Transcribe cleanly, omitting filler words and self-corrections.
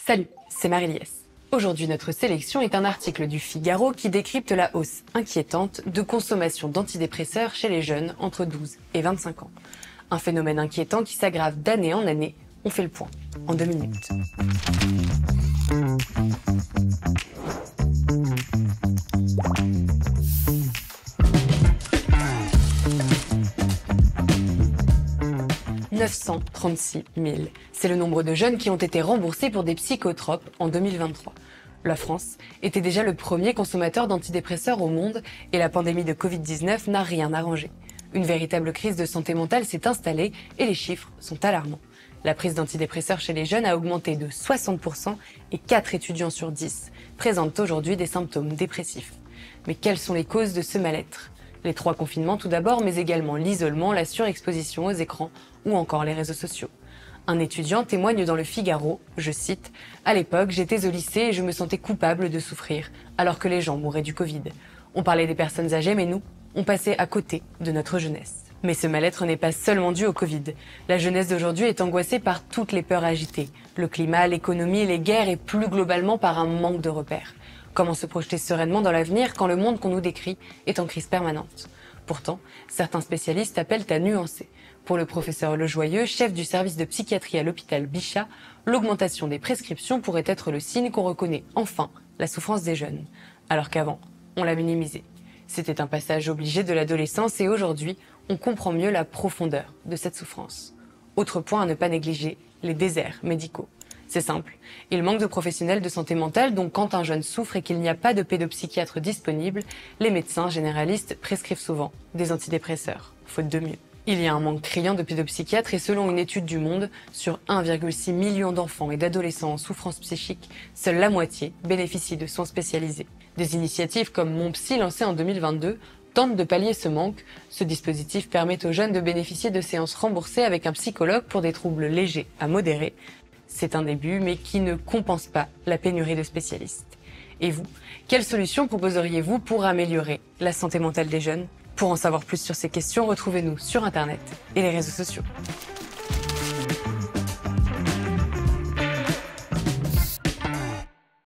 Salut, c'est Marie-Liesse. Aujourd'hui, notre sélection est un article du Figaro qui décrypte la hausse inquiétante de consommation d'antidépresseurs chez les jeunes entre 12 et 25 ans. Un phénomène inquiétant qui s'aggrave d'année en année. On fait le point en 2 minutes. « 936 000. C'est le nombre de jeunes qui ont été remboursés pour des psychotropes en 2023. La France était déjà le premier consommateur d'antidépresseurs au monde et la pandémie de Covid-19 n'a rien arrangé. Une véritable crise de santé mentale s'est installée et les chiffres sont alarmants. La prise d'antidépresseurs chez les jeunes a augmenté de 60% et 4 étudiants sur 10 présentent aujourd'hui des symptômes dépressifs. Mais quelles sont les causes de ce mal-être ? Les 3 confinements tout d'abord, mais également l'isolement, la surexposition aux écrans ou encore les réseaux sociaux. Un étudiant témoigne dans le Figaro, je cite, « À l'époque, j'étais au lycée et je me sentais coupable de souffrir, alors que les gens mouraient du Covid. On parlait des personnes âgées, mais nous, on passait à côté de notre jeunesse. » Mais ce mal-être n'est pas seulement dû au Covid. La jeunesse d'aujourd'hui est angoissée par toutes les peurs agitées. Le climat, l'économie, les guerres et plus globalement par un manque de repères. Comment se projeter sereinement dans l'avenir quand le monde qu'on nous décrit est en crise permanente ? Pourtant, certains spécialistes appellent à nuancer. Pour le professeur Lejoyeux, chef du service de psychiatrie à l'hôpital Bichat, l'augmentation des prescriptions pourrait être le signe qu'on reconnaît enfin la souffrance des jeunes. Alors qu'avant, on l'a minimisée. C'était un passage obligé de l'adolescence et aujourd'hui, on comprend mieux la profondeur de cette souffrance. Autre point à ne pas négliger, les déserts médicaux. C'est simple, il manque de professionnels de santé mentale, donc quand un jeune souffre et qu'il n'y a pas de pédopsychiatre disponible, les médecins généralistes prescrivent souvent des antidépresseurs, faute de mieux. Il y a un manque criant de pédopsychiatres et selon une étude du Monde, sur 1,6 million d'enfants et d'adolescents en souffrance psychique, seule la moitié bénéficie de soins spécialisés. Des initiatives comme Mon Psy, lancées en 2022, tentent de pallier ce manque. Ce dispositif permet aux jeunes de bénéficier de séances remboursées avec un psychologue pour des troubles légers à modérés. C'est un début, mais qui ne compense pas la pénurie de spécialistes. Et vous, quelles solutions proposeriez-vous pour améliorer la santé mentale des jeunes ? Pour en savoir plus sur ces questions, retrouvez-nous sur Internet et les réseaux sociaux.